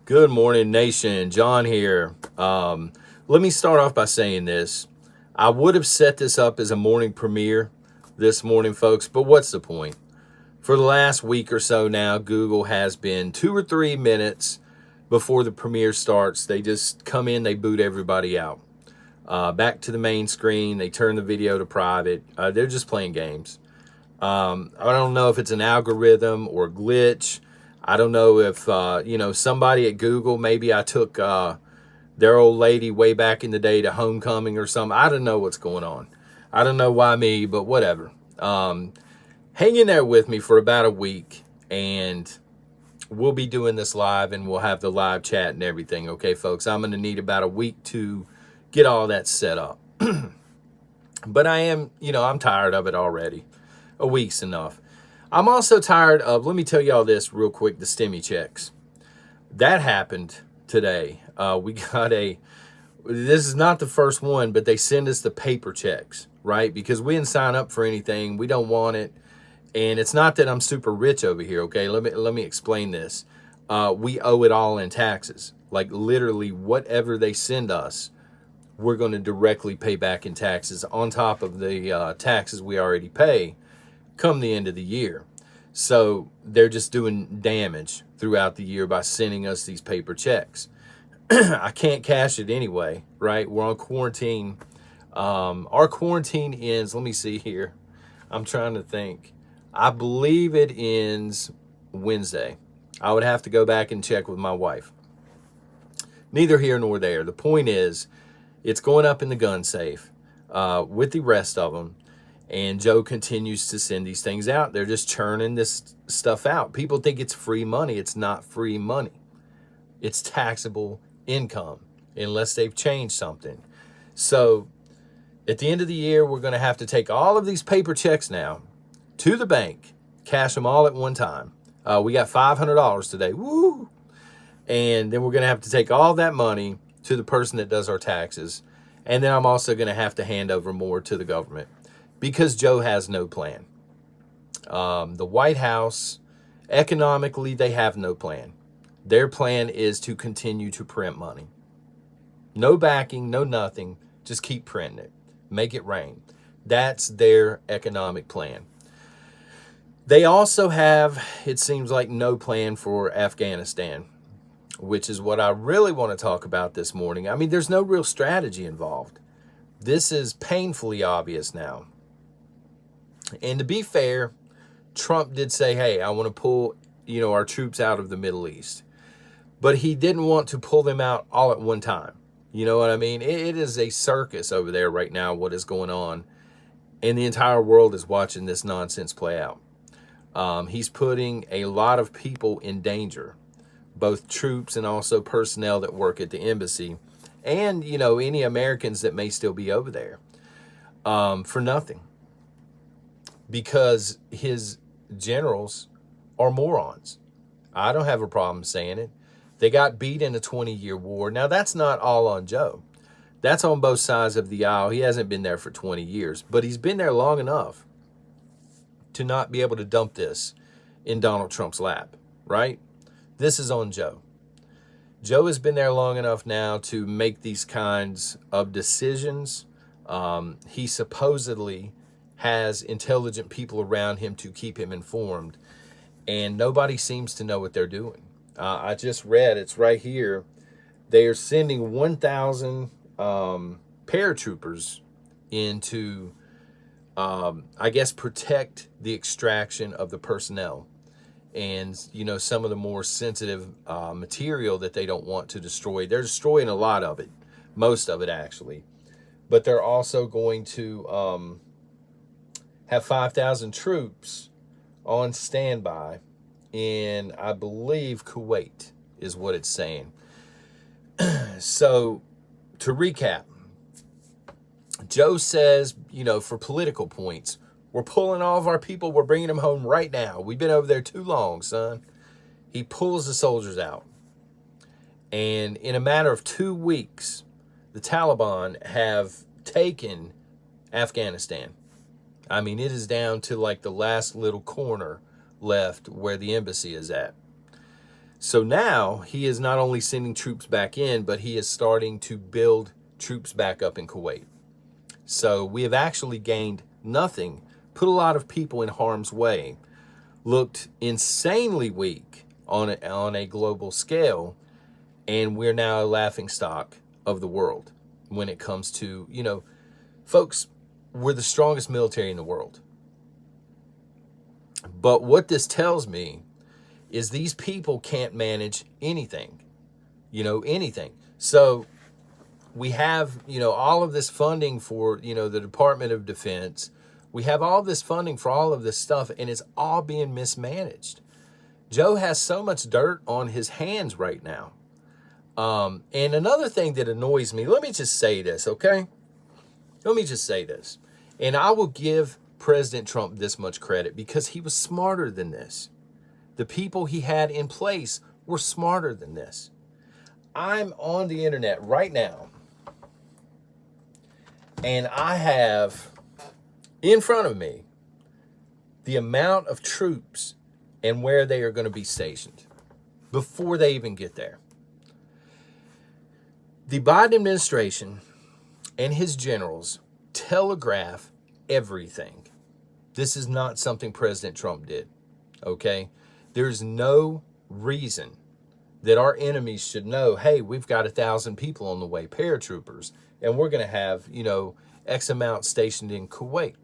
Good morning, nation. John here. Let me start off by saying this. I would have set this up as a morning premiere this morning, folks, but what's the point? For the last week or so now, Google has been 2 or 3 minutes before the premiere starts. They just come in, they boot everybody out. Back to the main screen, they turn the video to private. They're just playing games. I don't know if it's an algorithm or glitch. I don't know if, somebody at Google, maybe I took their old lady way back in the day to homecoming or something. I don't know what's going on. I don't know why me, but whatever. Hang in there with me for about a week, and we'll be doing this live, and we'll have the live chat and everything. Okay, folks, I'm going to need about a week to get all that set up. But I'm tired of it already. A week's enough. I'm also tired of, let me tell y'all this real quick, the stimmy checks. That happened today. This is not the first one, but they send us the paper checks, right? Because we didn't sign up for anything. We don't want it. And it's not that I'm super rich over here, okay? Let me explain this. We owe it all in taxes. Like literally whatever they send us, we're going to directly pay back in taxes on top of the taxes we already pay come the end of the year. So they're just doing damage throughout the year by sending us these paper checks. I can't cash it anyway, right? We're on quarantine. Our quarantine ends, let me see here. I'm trying to think. I believe it ends Wednesday. I would have to go back and check with my wife. Neither here nor there. The point is, it's going up in the gun safe with the rest of them. And Joe continues to send these things out. They're just churning this stuff out. People think it's free money. It's not free money. It's taxable income unless they've changed something. So at the end of the year, we're going to have to take all of these paper checks now to the bank, cash them all at one time. We got $500 today. Woo! And then we're going to have to take all that money to the person that does our taxes. And then I'm also going to have to hand over more to the government. Because Joe has no plan. The White House, economically, they have no plan. Their plan is to continue to print money. No backing, no nothing. Just keep printing it. Make it rain. That's their economic plan. They also have, it seems like, no plan for Afghanistan, which is what I really want to talk about this morning. I mean, there's no real strategy involved. This is painfully obvious now. And to be fair, Trump did say, hey, I want to pull, our troops out of the Middle East. But he didn't want to pull them out all at one time. You know what I mean? It is a circus over there right now, what is going on. And the entire world is watching this nonsense play out. He's putting a lot of people in danger, both troops and also personnel that work at the embassy. And, any Americans that may still be over there for nothing. Because his generals are morons. I don't have a problem saying it. They got beat in a 20-year war. Now, that's not all on Joe. That's on both sides of the aisle. He hasn't been there for 20 years, but he's been there long enough to not be able to dump this in Donald Trump's lap, right? This is on Joe. Joe has been there long enough now to make these kinds of decisions. He supposedly has intelligent people around him to keep him informed, and nobody seems to know what they're doing. I just read, it's right here, they are sending 1,000 paratroopers in to, protect the extraction of the personnel and, some of the more sensitive material that they don't want to destroy. They're destroying a lot of it, most of it actually, but they're also going to have 5,000 troops on standby in, I believe, Kuwait is what it's saying. So, to recap, Joe says, for political points, we're pulling all of our people, we're bringing them home right now. We've been over there too long, son. He pulls the soldiers out. And in a matter of 2 weeks, the Taliban have taken Afghanistan. I mean, it is down to like the last little corner left where the embassy is at. So now he is not only sending troops back in, but he is starting to build troops back up in Kuwait. So we have actually gained nothing, put a lot of people in harm's way, looked insanely weak on a global scale, and we're now a laughingstock of the world when it comes to, folks, we're the strongest military in the world. But what this tells me is these people can't manage anything, anything. So we have, all of this funding for, the Department of Defense. We have all this funding for all of this stuff, and it's all being mismanaged. Joe has so much dirt on his hands right now. And another thing that annoys me, let me just say this, okay? Let me just say this. And I will give President Trump this much credit because he was smarter than this. The people he had in place were smarter than this. I'm on the internet right now, and I have in front of me the amount of troops and where they are going to be stationed before they even get there. The Biden administration and his generals telegraph everything. This is not something President Trump did, okay? There's no reason that our enemies should know, hey, we've got 1,000 people on the way, paratroopers, and we're going to have, X amount stationed in Kuwait.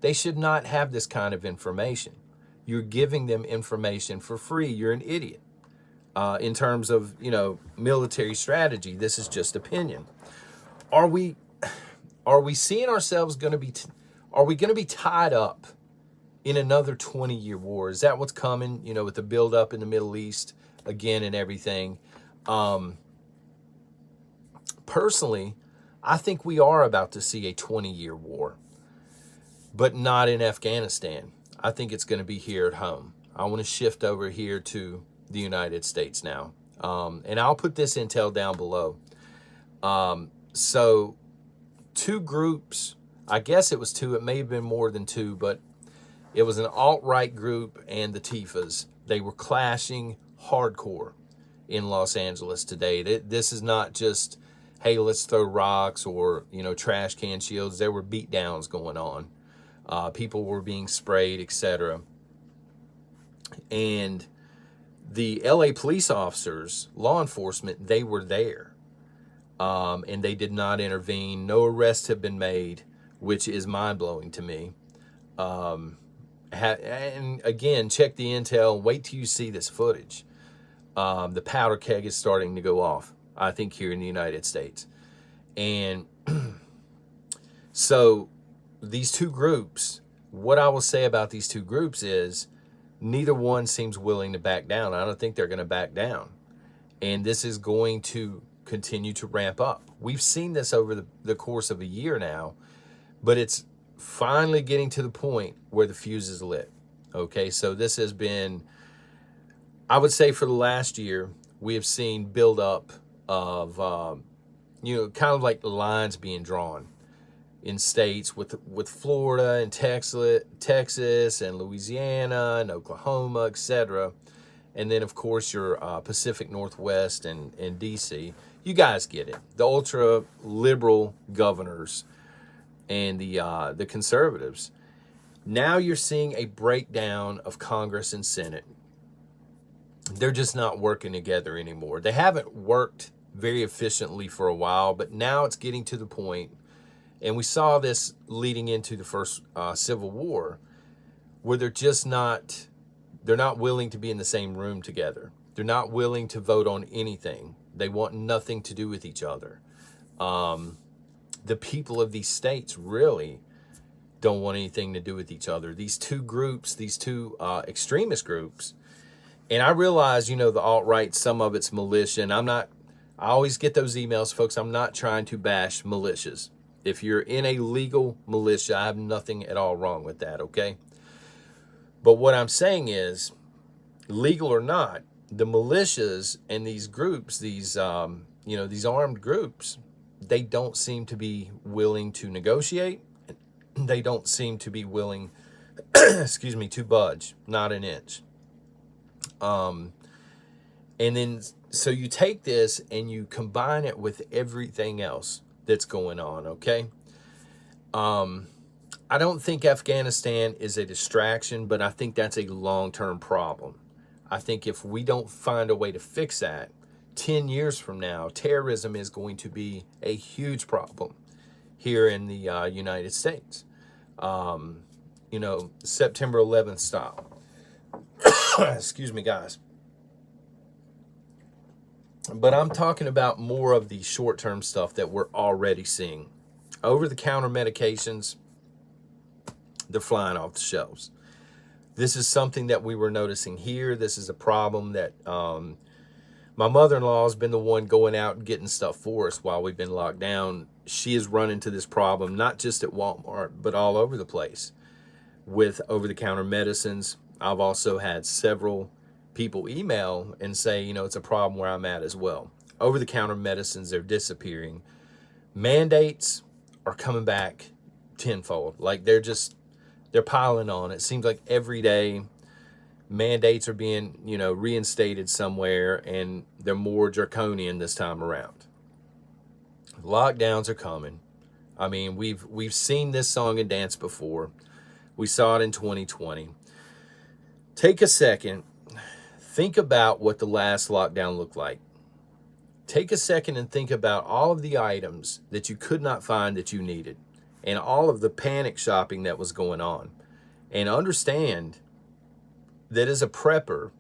They should not have this kind of information. You're giving them information for free. You're an idiot. In terms of, military strategy, this is just opinion. Are we seeing ourselves are we going to be tied up in another 20-year war? Is that what's coming, with the buildup in the Middle East again and everything? Personally, I think we are about to see a 20-year war, but not in Afghanistan. I think it's going to be here at home. I want to shift over here to the United States now. And I'll put this intel down below. So two groups, I guess it was two, it may have been more than two, but it was an alt-right group and the Tifas. They were clashing hardcore in Los Angeles today. This is not just, hey, let's throw rocks or, trash can shields. There were beatdowns going on. People were being sprayed, etc. And the LA police officers, law enforcement, they were there. And they did not intervene. No arrests have been made, which is mind-blowing to me. And again, check the intel. Wait till you see this footage. The powder keg is starting to go off, I think, here in the United States. And so these two groups, what I will say about these two groups is neither one seems willing to back down. I don't think they're going to back down. And this is going to continue to ramp up. We've seen this over the course of a year now, but it's finally getting to the point where the fuse is lit. Okay, so this has been, I would say for the last year, we have seen build up of, kind of like lines being drawn in states with Florida and Texas and Louisiana and Oklahoma, etc. And then, of course, your Pacific Northwest and D.C. You guys get it. The ultra-liberal governors and the conservatives. Now you're seeing a breakdown of Congress and Senate. They're just not working together anymore. They haven't worked very efficiently for a while, but now it's getting to the point, and we saw this leading into the first Civil War, where they're not willing to be in the same room together. They're not willing to vote on anything. They want nothing to do with each other. The people of these states really don't want anything to do with each other. These two groups, these two extremist groups, and I realize, the alt-right, some of it's militia, and I always get those emails, folks. I'm not trying to bash militias. If you're in a legal militia, I have nothing at all wrong with that, okay? But what I'm saying is, legal or not, the militias and these groups, these armed groups, they don't seem to be willing to negotiate. They don't seem to be willing, to budge, not an inch. And then, so you take this and you combine it with everything else that's going on, okay? I don't think Afghanistan is a distraction, but I think that's a long-term problem. I think if we don't find a way to fix that, 10 years from now, terrorism is going to be a huge problem here in the United States. September 11th style. Excuse me, guys. But I'm talking about more of the short-term stuff that we're already seeing. Over-the-counter medications, they're flying off the shelves. This is something that we were noticing here. This is a problem that my mother-in-law has been the one going out and getting stuff for us while we've been locked down. She has run into this problem, not just at Walmart, but all over the place with over-the-counter medicines. I've also had several people email and say, it's a problem where I'm at as well. Over-the-counter medicines, they're disappearing. Mandates are coming back tenfold. Like they're piling on. It seems like every day mandates are being, reinstated somewhere, and they're more draconian this time around. Lockdowns are coming. I mean, we've seen this song and dance before. We saw it in 2020. Take a second. Think about what the last lockdown looked like. Take a second and think about all of the items that you could not find that you needed, and all of the panic shopping that was going on. And understand that as a prepper,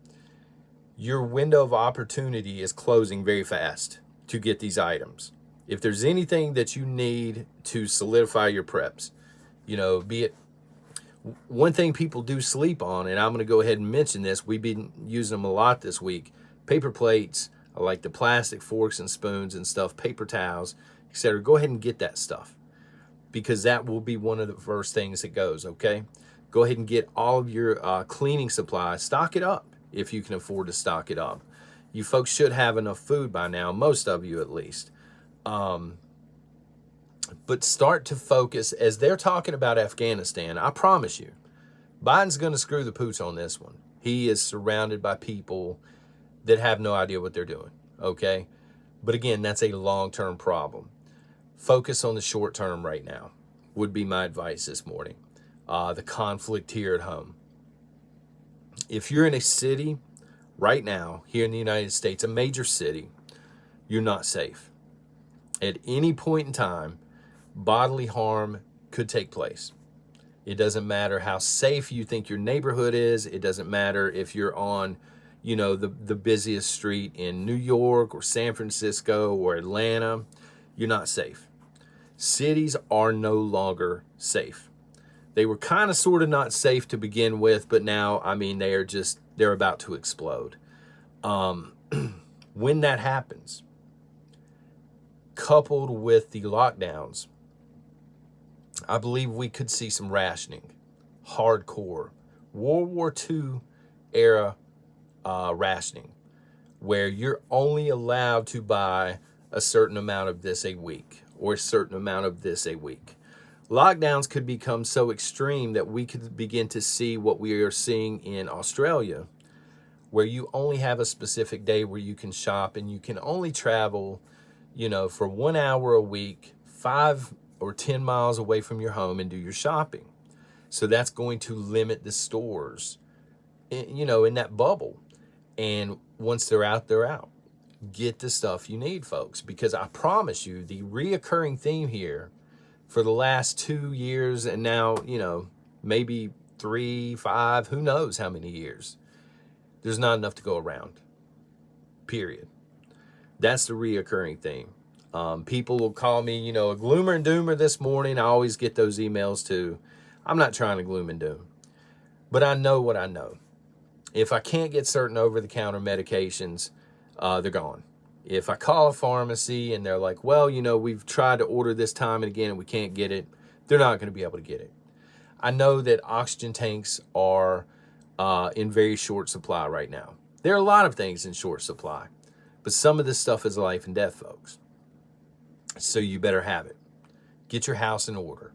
your window of opportunity is closing very fast to get these items. If there's anything that you need to solidify your preps, be it one thing people do sleep on, and I'm going to go ahead and mention this. We've been using them a lot this week. Paper plates, like the plastic forks and spoons and stuff, paper towels, etc. Go ahead and get that stuff, because that will be one of the first things that goes, okay? Go ahead and get all of your cleaning supplies. Stock it up if you can afford to stock it up. You folks should have enough food by now, most of you at least. But start to focus, as they're talking about Afghanistan. I promise you, Biden's going to screw the pooch on this one. He is surrounded by people that have no idea what they're doing, okay? But again, that's a long-term problem. Focus on the short term right now would be my advice this morning. The conflict here at home. If you're in a city right now, here in the United States, a major city, you're not safe. At any point in time, bodily harm could take place. It doesn't matter how safe you think your neighborhood is. It doesn't matter if you're on, the busiest street in New York or San Francisco or Atlanta. You're not safe. Cities are no longer safe. They were kind of sort of not safe to begin with, but now, they're about to explode. When that happens, coupled with the lockdowns, I believe we could see some rationing, hardcore World War II era rationing, where you're only allowed to buy a certain amount of this a week or a certain amount of this a week. Lockdowns could become so extreme that we could begin to see what we are seeing in Australia, where you only have a specific day where you can shop, and you can only travel, for 1 hour a week, 5 or 10 miles away from your home, and do your shopping. So that's going to limit the stores, in that bubble. And once they're out, they're out. Get the stuff you need, folks, because I promise you, the reoccurring theme here for the last 2 years, and now, maybe 3, 5, who knows how many years, there's not enough to go around, period. That's the reoccurring theme. People will call me, a gloomer and doomer this morning. I always get those emails too. I'm not trying to gloom and doom, but I know what I know. If I can't get certain over-the-counter medications, they're gone. If I call a pharmacy and they're like, well, we've tried to order this time and again and we can't get it, they're not going to be able to get it. I know that oxygen tanks are in very short supply right now. There are a lot of things in short supply, but some of this stuff is life and death, folks. So you better have it. Get your house in order.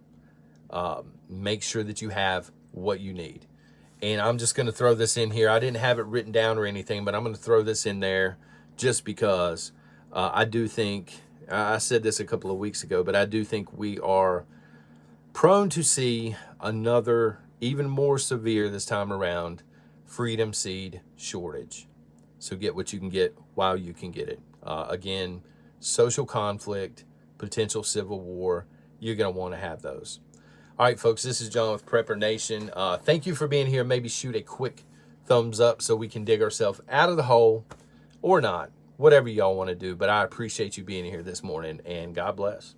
Make sure that you have what you need. And I'm just going to throw this in here. I didn't have it written down or anything, but I'm going to throw this in there just because I do think, I said this a couple of weeks ago, but I do think we are prone to see another, even more severe this time around, freedom seed shortage. So get what you can get while you can get it. Again, social conflict, potential civil war, you're going to want to have those. All right, folks, this is John with Prepper Nation. Thank you for being here. Maybe shoot a quick thumbs up so we can dig ourselves out of the hole, or not, whatever y'all want to do. But I appreciate you being here this morning, and God bless.